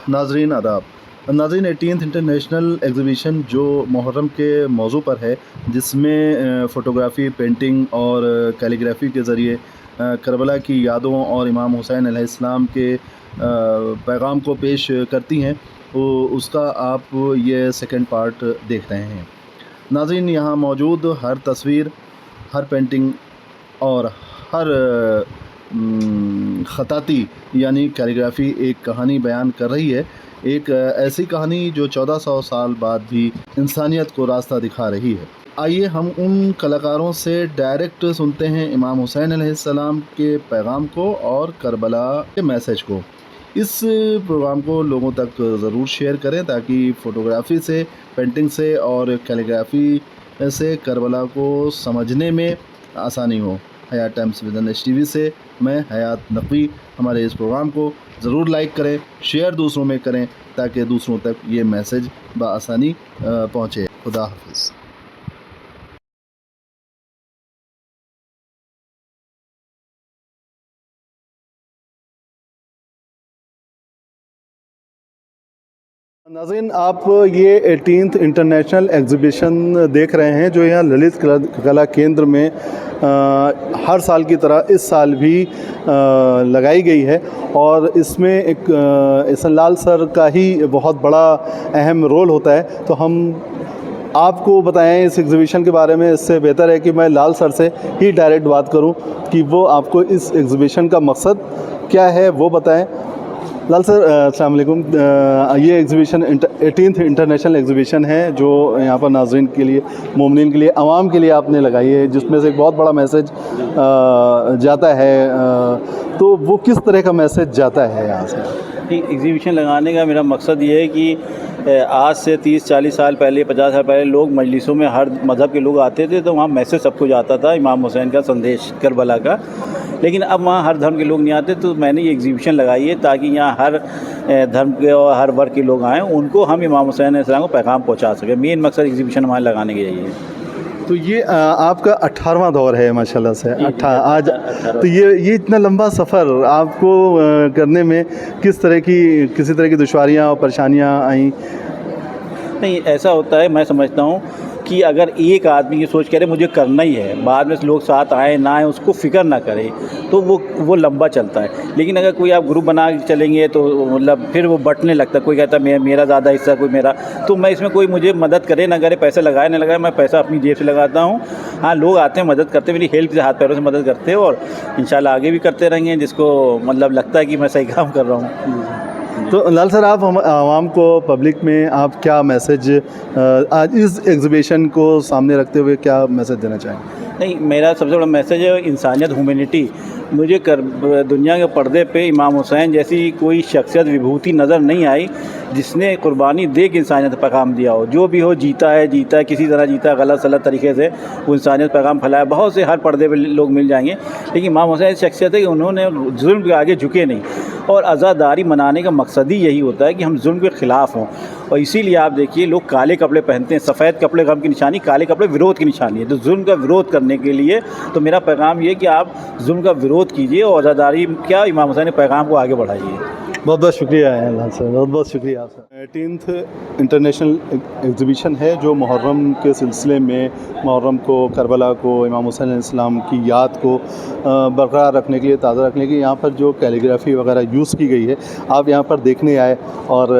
नाजरीन आदाब। नाजरीन 18th इंटरनेशनल एग्ज़िबिशन जो मुहर्रम के मौजू पर है, जिसमें फ़ोटोग्राफ़ी, पेंटिंग और कैलीग्राफ़ी के ज़रिए करबला की यादों और इमाम हुसैन अलैहिस्सलाम के पैगाम को पेश करती हैं, तो उसका आप ये सेकंड पार्ट देख रहे हैं। नाज़रीन, यहाँ मौजूद हर तस्वीर, हर पेंटिंग और हर ख़ताती यानी कैलीग्राफ़ी एक कहानी बयान कर रही है। एक ऐसी कहानी जो 1400 साल बाद भी इंसानियत को रास्ता दिखा रही है। आइए हम उन कलाकारों से डायरेक्ट सुनते हैं इमाम हुसैन अलैहिस्सलाम के पैगाम को और करबला के मैसेज को। इस प्रोग्राम को लोगों तक ज़रूर शेयर करें ताकि फ़ोटोग्राफ़ी से, पेंटिंग से और कैलीग्राफ़ी से करबला को समझने में आसानी हो। हयात टाइम्स विज़न HTV से मैं हयात नकवी। हमारे इस प्रोग्राम को ज़रूर लाइक करें, शेयर दूसरों में करें ताकि दूसरों तक ये मैसेज बआसानी पहुँचे। खुदा हाफ़िज़। नाज़रीन, आप ये 18th इंटरनेशनल एग्ज़िबिशन देख रहे हैं जो यहाँ ललित कला केंद्र में हर साल की तरह इस साल भी लगाई गई है और इसमें एक एहसन लाल सर का ही बहुत बड़ा अहम रोल होता है। तो हम आपको बताएं इस एग्ज़िबिशन के बारे में, इससे बेहतर है कि मैं लाल सर से ही डायरेक्ट बात करूं कि वो आपको इस एग्ज़िबिशन का मकसद क्या है वो बताएं। लाल सर, अस्सलाम वालेकुम। ये एग्ज़िबिशन 18th इंटरनेशनल एग्ज़िबिशन है जो यहाँ पर नाज़रीन के लिए, मोमिनीन के लिए, आवाम के लिए आपने लगाई है, जिसमें से एक बहुत बड़ा मैसेज जाता है। तो वो किस तरह का मैसेज जाता है यहाँ से? एग्ज़िबिशन लगाने का मेरा मकसद ये है कि आज से 30-40 साल पहले, 50 साल पहले लोग मजलिसों में हर मज़हब के लोग आते थे, तो वहाँ मैसेज सबको जाता था इमाम हुसैन का संदेश, करबला का। लेकिन अब वहाँ हर धर्म के लोग नहीं आते, तो मैंने ये एग्ज़िबिशन लगाई है ताकि यहाँ हर धर्म के और हर वर्ग के लोग आएँ, उनको हम इमाम हुसैन अलैहिस्सलाम को पैगाम पहुँचा सकें। मेन मकसद एग्ज़िबिशन हमारे लगाने के यही है। तो ये आपका 18वां दौर है माशाल्लाह से। आज तो ये इतना लंबा सफ़र आपको करने में किसी तरह की दुश्वारियाँ और परेशानियाँ आई? नहीं, ऐसा होता है, मैं समझता हूँ कि अगर एक आदमी ये सोच करे मुझे करना ही है, बाद में लोग साथ आए ना आए उसको फ़िक्र ना करे, तो वो लंबा चलता है। लेकिन अगर कोई आप ग्रुप बना के चलेंगे तो मतलब फिर वो बँटने लगता है। कोई कहता है मेरा ज़्यादा हिस्सा, कोई मेरा। तो मैं इसमें कोई मुझे मदद करे ना करे, पैसे लगाए ना लगाए, मैं पैसा अपनी जेब से लगाता हूँ। हाँ, लोग आते हैं, मदद करते हैं, मेरी हेल्प से हाथ पैरों से मदद करते हैं और इंशाल्लाह आगे भी करते रहेंगे, जिसको मतलब लगता है कि मैं सही काम कर रहा हूँ। तो लाल सर, आप हम आवाम को, पब्लिक में आप क्या मैसेज आज इस एग्ज़िबिशन को सामने रखते हुए क्या मैसेज देना चाहेंगे? नहीं, मेरा सबसे बड़ा मैसेज है इंसानियत, ह्यूमैनिटी। मुझे दुनिया के पर्दे पे इमाम हुसैन जैसी कोई शख्सियत, विभूति नज़र नहीं आई जिसने कुर्बानी दे के इंसानियत पैगाम दिया हो। जो भी हो, जीता है किसी तरह जीता है, गलत सलत तरीके से वो इंसानियत पैगाम फैलाया। बहुत से हर पर्दे पे लोग मिल जाएंगे, लेकिन इमाम हुसैन ऐसी शख्सियत है कि उन्होंने जुल्म के आगे झुके नहीं। और आज़ादारी मनाने का मकसद ही यही होता है कि हम जुल्म के ख़िलाफ़ हों। और इसीलिए आप देखिए लोग काले कपड़े पहनते हैं। सफ़ेद कपड़े गम की निशानी, काले कपड़े विरोध की निशानी है। तो जुल्म का विरोध करने के लिए तो मेरा पैगाम ये है कि आप जुल्म का विरोध कीजिए और आज़ादारी क्या इमाम हुसैन के पैगाम को आगे बढ़ाइए। बहुत बहुत शुक्रिया लाल सर, बहुत बहुत शुक्रिया सर। 18th इंटरनेशनल एग्ज़िबिशन है जो मुहर्रम के सिलसिले में मुहर्रम को, करबला को, इमाम हुसैन अलैहिस्सलाम की याद को बरकरार रखने के लिए, ताज़ा रखने के लिए यहाँ पर जो कैलीग्राफ़ी वगैरह यूज़ की गई है, आप यहाँ पर देखने आए और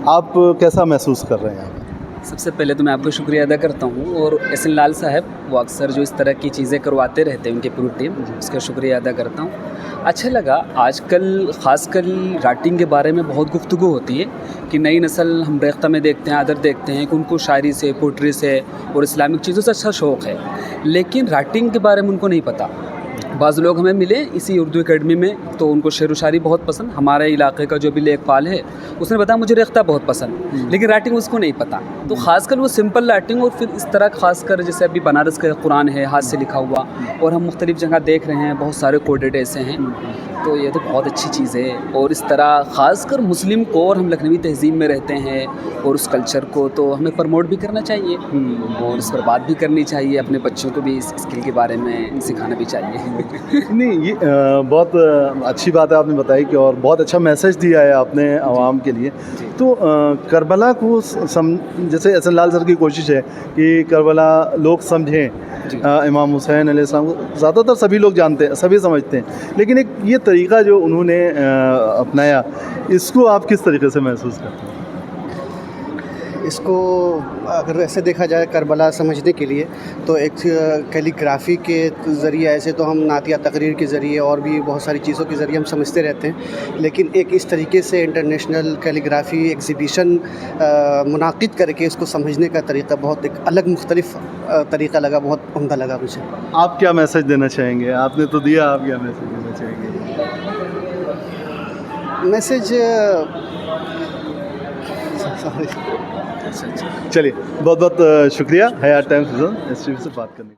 आप कैसा महसूस कर रहे हैं? सबसे पहले तो मैं आपका शुक्रिया अदा करता हूँ और एहसन लाल साहब, वो अक्सर जो इस तरह की चीज़ें करवाते रहते हैं, उनकी पूरी टीम, उसका शुक्रिया अदा करता हूँ। अच्छा लगा, आजकल ख़ासकर राइटिंग के बारे में बहुत गुफ्तगू होती है कि नई नस्ल, हम रेख्ता में देखते हैं, अदर देखते हैं कि उनको शायरी से, पोइट्री से और इस्लामिक चीज़ों से अच्छा शौक़ है, लेकिन राइटिंग के बारे में उनको नहीं पता। बाज़ लोग हमें मिले इसी उर्दू एकेडमी में, तो उनको शेर व शायरी बहुत पसंद। हमारे इलाके का जो भी लेखपाल है उसने बताया मुझे रेख्ता बहुत पसंद, लेकिन राइटिंग उसको नहीं पता। तो ख़ासकर वो सिंपल राइटिंग और फिर इस तरह ख़ासकर जैसे अभी बनारस का कुरान है हाथ से लिखा हुआ, और हम मुख्तलिफ़ जगह देख रहे हैं बहुत सारे कोडेड ऐसे हैं, तो ये तो बहुत अच्छी चीज़ है। और इस तरह ख़ासकर मुस्लिम को, और हम लखनवी तहज़ीब में रहते हैं और उस कल्चर को तो हमें प्रमोट भी करना चाहिए और इस पर बात भी करनी चाहिए। अपने बच्चों को भी इस स्किल के बारे में सिखाना भी चाहिए। नहीं ये बहुत अच्छी बात है आपने बताई कि और बहुत अच्छा मैसेज दिया है आपने आवाम के लिए। तो करबला को जैसे एहसन लाल सर की कोशिश है कि करबला लोग समझें इमाम हुसैन अलैहिस्सलाम को ज़्यादातर सभी लोग जानते हैं, सभी समझते हैं, लेकिन एक ये तरीक़ा जो उन्होंने अपनाया, इसको आप किस तरीके से महसूस करते हैं? इसको अगर ऐसे देखा जाए करबला समझने के लिए तो एक कैलीग्राफी के ज़रिए, ऐसे तो हम नातिया तकरीर के ज़रिए और भी बहुत सारी चीज़ों के ज़रिए हम समझते रहते हैं, लेकिन एक इस तरीके से इंटरनेशनल कैलीग्राफी एग्ज़िबिशन मुनाकिद करके इसको समझने का तरीका बहुत एक अलग मुख्तलिफ तरीका लगा, बहुत उम्दा लगा मुझे। आप क्या मैसेज देना चाहेंगे? आपने तो दिया, आप क्या मैसेज देना चाहेंगे? मैसेज चलिए, बहुत बहुत शुक्रिया हयात टाइम्स इस चीज़ से बात करने के।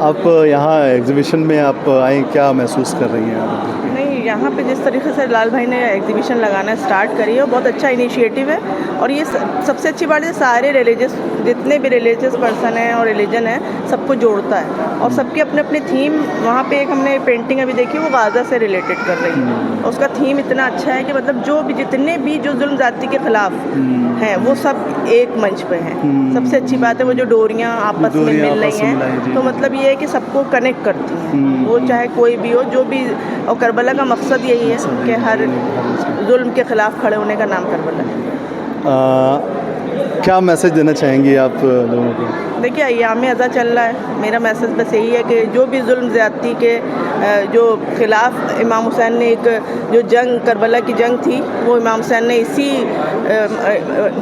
आप यहाँ एग्जीबिशन में आप आए, क्या महसूस कर रही हैं आप? नहीं, यहाँ पे जिस तरीके से लाल भाई ने एग्जीबिशन लगाना स्टार्ट करी है वो बहुत अच्छा इनिशिएटिव है। और ये सबसे अच्छी बात है, सारे रिलीजियस, जितने भी रिलीजियस पर्सन हैं और रिलीजन है, सबको जोड़ता है और सबके अपने अपने थीम। वहाँ पे एक हमने पेंटिंग अभी देखी, वो गाज़ा से रिलेटेड कर रही है और उसका थीम इतना अच्छा है कि मतलब जो भी जितने भी जो जुल्म ज़्यादती के ख़िलाफ़ हैं वो सब एक मंच पे हैं। सबसे अच्छी बात है वो जो डोरियाँ आपस में मिल रही हैं, तो मतलब ये है कि सबको कनेक्ट करती हैं, वो चाहे कोई भी हो, जो भी। और करबला का मकसद यही है कि हर जुल्म के ख़िलाफ़ खड़े होने का नाम करबला है। क्या मैसेज देना चाहेंगी आप लोगों को? देखिए, अय्याम अज़ा चल रहा है, मेरा मैसेज बस यही है कि जो भी जुल्म ज़्यादती के जो ख़िलाफ़ इमाम हुसैन ने एक जो जंग, करबला की जंग थी, वो इमाम हुसैन ने इसी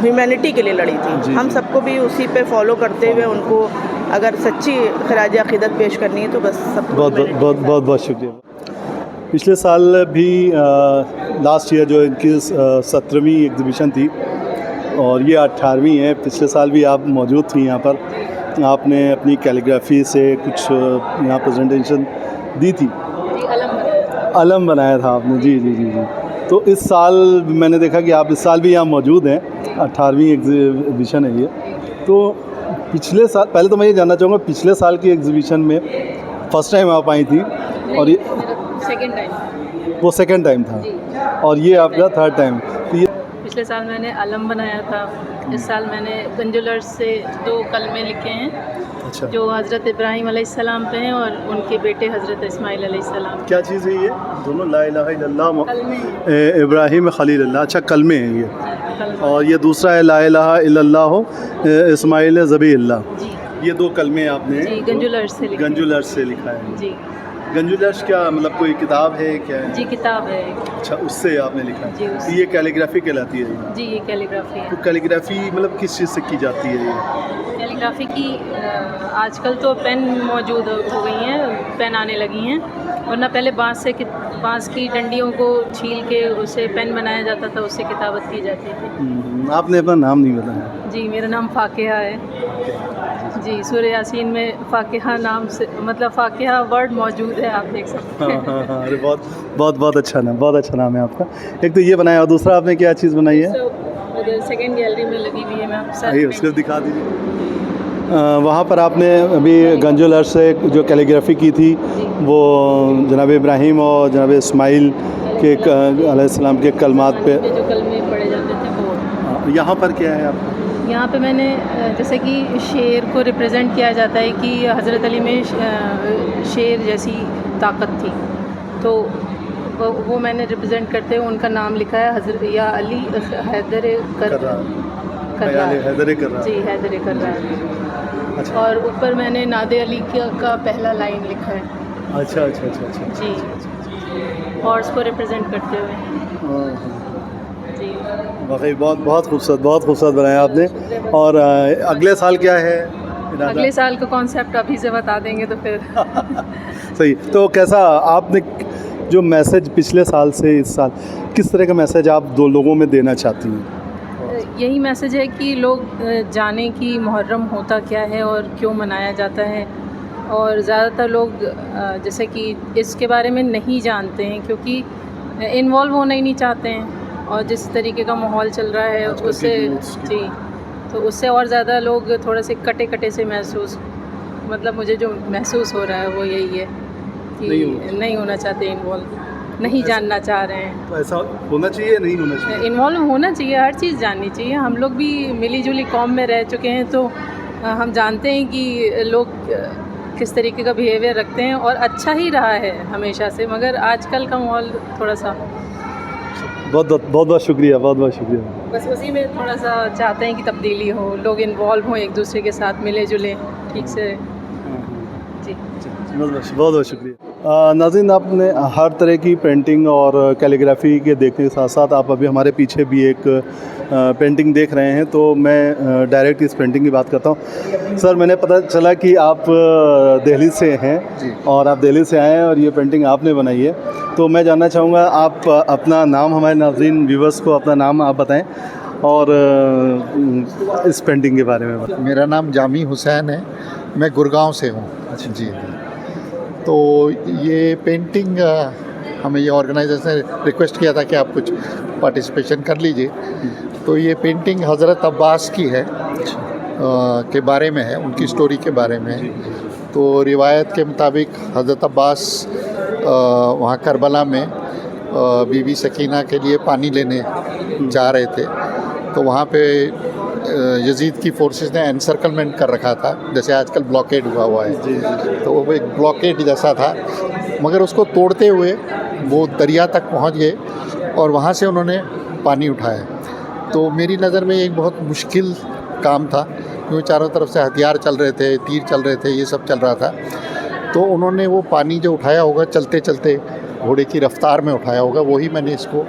ह्यूमैनिटी के लिए लड़ी थी। हम सबको भी उसी पे फॉलो करते हुए उनको अगर सच्ची खराज अक़ीदत पेश करनी है तो बस सबको बहुत शुक्रिया। पिछले साल भी लास्ट ईयर जो इनकी 17वीं एग्ज़िबिशन थी और ये 18वीं है। पिछले साल भी आप मौजूद थी यहाँ पर, आपने अपनी कैलीग्राफी से कुछ यहाँ प्रेजेंटेशन दी थी, अलम बनाया था आपने। जी। तो इस साल मैंने देखा कि आप इस साल भी यहाँ मौजूद हैं, 18वीं एग्ज़िबिशन है ये। तो पिछले साल, पहले तो मैं ये जानना चाहूँगा, पिछले साल की एग्ज़िबिशन में फ़र्स्ट टाइम आप आई थी और ये सेकंड टाइम, वो सेकंड टाइम था और ये आपका थर्ड टाइम। तो ये पिछले साल मैंने अलम बनाया था, इस साल मैंने गंजुलर्स से 2 कलमे लिखे हैं। अच्छा, जो हज़रत इब्राहीम अलैहिस्सलाम पे हैं और उनके बेटे हज़रत इस्माइल अलैहिस्सलाम। क्या चीज़ है ये? दोनों ला इलाहा इल्लल्लाह कलमे इब्राहीम खलीलुल्लाह। अच्छा, कलमे हैं ये। कलमे। और ये दूसरा है ला इलाहा इल्लल्लाह इस्माइल ज़बीहुल्लाह। जी ये 2 कलमे आपने जी गंजुलर्स से लिखे। गंजुलर्स से लिखा है। जी गंजुलर्स क्या मतलब, कोई किताब है क्या है? जी किताब है। अच्छा, उससे आपने लिखा जी, है। उससे। ये कैलीग्राफी कहलाती है ये? जी ये कैलीग्राफी है। तो कैलीग्राफी मतलब किस चीज़ से की जाती है ये? कैलीग्राफी की आजकल तो पेन मौजूद हो गई हैं, पेन आने लगी हैं, वरना पहले बाँस की डंडियों को छील के उसे पेन बनाया जाता था, उससे किताबत की जाती थी। आपने अपना नाम नहीं बताया। जी मेरा नाम फ़ाक़िहा है। जी सूरह यासीन में फ़ाक़िहा नाम से मतलब फ़ाक़िहा वर्ड मौजूद है, आप देख सकते हैं। हाँ, अरे बहुत अच्छा नाम, बहुत अच्छा नाम है आपका। एक तो ये बनाया और दूसरा आपने क्या चीज़ बनाई है? उधर सेकंड गैलरी में लगी हुई है, मैं आपको साथ आइए में- उसको दिखा दीजिए। वहाँ पर आपने अभी गंजुलर से जो कैलीग्राफी की थी, वो जनाब इब्राहीम और जनाब इस्माइल के अलैहिस्सलाम के कलमात पे। जो कलमे पढ़े जाते थे वो। यहाँ पर क्या है आपका? यहाँ पे मैंने जैसे कि शेर को रिप्रेजेंट किया जाता है कि हज़रत अली में शेर जैसी ताकत थी, तो वो मैंने रिप्रेजेंट करते हुए उनका नाम लिखा है, हज़रत या अली हैदर कर्रार। हैदर कर्रार। जी हैदर कर्रार। अच्छा और ऊपर मैंने नादे अली का पहला लाइन लिखा है। अच्छा। जी हॉर्स को रिप्रेजेंट करते हुए। जी वाकई बहुत खूबसूरत बनाया आपने। और अगले साल क्या है इरादा? अगले साल का कॉन्सेप्ट अभी से बता देंगे तो फिर सही। तो कैसा आपने जो मैसेज पिछले साल से इस साल, किस तरह का मैसेज आप 2 लोगों में देना चाहती हैं? यही मैसेज है कि लोग जाने कि मुहर्रम होता क्या है और क्यों मनाया जाता है। और ज़्यादातर लोग जैसे कि इसके बारे में नहीं जानते हैं, क्योंकि इन्वॉल्व होना ही नहीं चाहते हैं। और जिस तरीके का माहौल चल रहा है आजकल उससे की youths की। जी, तो उससे और ज़्यादा लोग थोड़े से कटे से महसूस, मतलब मुझे जो महसूस हो रहा है वो यही है। कि नहीं होना चाहते इन्वॉल्व, नहीं जानना चाह रहे हैं। तो ऐसा होना चाहिए, नहीं होना चाहिए? इन्वॉल्व होना चाहिए, हर चीज़ जाननी चाहिए। हम लोग भी मिली जुली कौम में रह चुके हैं, तो हम जानते हैं कि लोग किस तरीके का बिहेवियर रखते हैं, और अच्छा ही रहा है हमेशा से, मगर आजकल का माहौल थोड़ा सा बहुत शुक्रिया, बहुत शुक्रिया। बस उसी में थोड़ा सा चाहते हैं कि तब्दीली हो, लोग इन्वॉल्व हों, एक दूसरे के साथ मिले जुले ठीक से। जी बहुत शुक्रिया। नाज़रीन, आपने हर तरह की पेंटिंग और कैलीग्राफी के देखने के साथ साथ आप अभी हमारे पीछे भी एक पेंटिंग देख रहे हैं, तो मैं डायरेक्ट इस पेंटिंग की बात करता हूँ। सर, मैंने पता चला कि आप दिल्ली से हैं और आप दिल्ली से आए हैं और ये पेंटिंग आपने बनाई है, तो मैं जानना चाहूँगा आप अपना नाम, हमारे नाज़रीन व्यूवर्स को अपना नाम आप बताएं और इस पेंटिंग के बारे में बताएं। मेरा नाम जामी हुसैन है, मैं गुड़गांव से हूँ। अच्छा जी। तो ये पेंटिंग हमें ये ऑर्गेनाइजेशन ने रिक्वेस्ट किया था कि आप कुछ पार्टिसिपेशन कर लीजिए। तो ये पेंटिंग हज़रत अब्बास की है, के बारे में है, उनकी स्टोरी के बारे में है। तो रिवायत के मुताबिक हज़रत अब्बास वहाँ करबला में बीबी सकीना के लिए पानी लेने जा रहे थे, तो वहाँ पे यजीद की फोर्सेस ने एनसर्कलमेंट कर रखा था, जैसे आजकल ब्लॉकेड हुआ है। तो वो एक ब्लॉकेड जैसा था, मगर उसको तोड़ते हुए वो दरिया तक पहुँच गए और वहाँ से उन्होंने पानी उठाया। तो मेरी नज़र में एक बहुत मुश्किल काम था, क्योंकि चारों तरफ से हथियार चल रहे थे, तीर चल रहे थे, ये सब चल रहा था। तो उन्होंने वो पानी जो उठाया होगा चलते चलते घोड़े की रफ्तार में उठाया होगा, वही मैंने इसको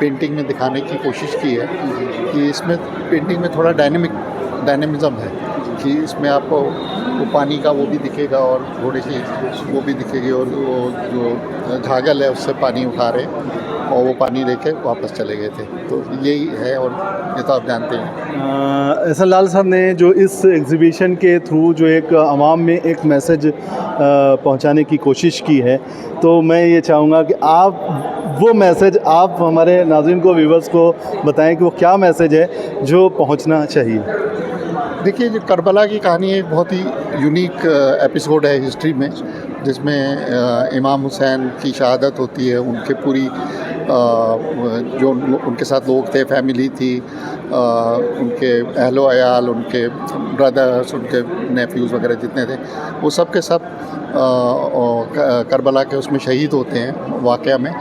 पेंटिंग में दिखाने की कोशिश की है कि इसमें पेंटिंग में थोड़ा डायनेमिज़म है, कि इसमें आपको वो पानी का वो भी दिखेगा और घोड़े की वो भी दिखेगी, और वो जो झागल है उससे पानी उठा रहे और वो पानी लेके वापस चले गए थे। तो यही है, और ये तो आप जानते हैं। एहसान लाल साहब ने जो इस एग्ज़िबिशन के थ्रू जो एक आवाम में एक मैसेज पहुंचाने की कोशिश की है, तो मैं ये चाहूँगा कि आप वो मैसेज आप हमारे नाज़रीन को, व्यूवर्स को बताएं कि वो क्या मैसेज है जो पहुंचना चाहिए। देखिए, जो करबला की कहानी एक बहुत ही यूनिक एपिसोड है हिस्ट्री में, जिसमें इमाम हुसैन की शहादत होती है। उनके पूरी जो उनके साथ लोग थे, फैमिली थी, उनके अहलो अयाल, उनके ब्रदर्स, उनके नेफ्यूज़ वगैरह जितने थे, वो सब के सब करबला के उसमें शहीद होते हैं वाक़या में।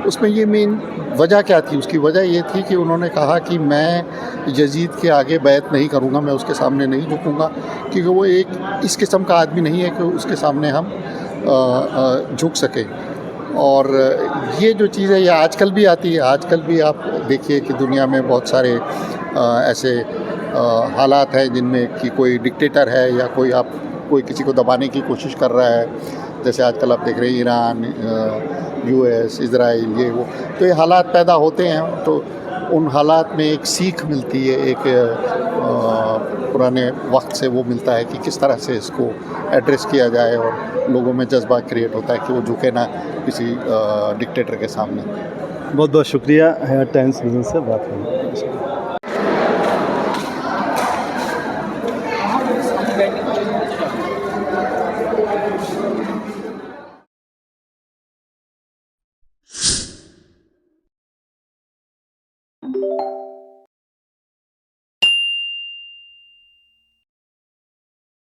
उसमें ये मेन वजह क्या थी? उसकी वजह ये थी कि उन्होंने कहा कि मैं यजीद के आगे बैत नहीं करूँगा, मैं उसके सामने नहीं झुकूँगा, क्योंकि वो एक इस किस्म का आदमी नहीं है कि उसके सामने हम झुक सकें। और ये जो चीज़ है ये आजकल भी आती है। आजकल भी आप देखिए कि दुनिया में बहुत सारे ऐसे हालात हैं जिनमें कि कोई डिक्टेटर है या कोई किसी को दबाने की कोशिश कर रहा है, जैसे आजकल आप देख रहे हैं ईरान, यूएस, इजराइल, ये वो। तो ये हालात पैदा होते हैं, तो उन हालात में एक सीख मिलती है, एक पुराने वक्त से वो मिलता है कि किस तरह से इसको एड्रेस किया जाए, और लोगों में जज्बा क्रिएट होता है कि वो झुके ना किसी डिक्टेटर के सामने। बहुत शुक्रिया हेयर टाइम्स बिजनेस से बात करने।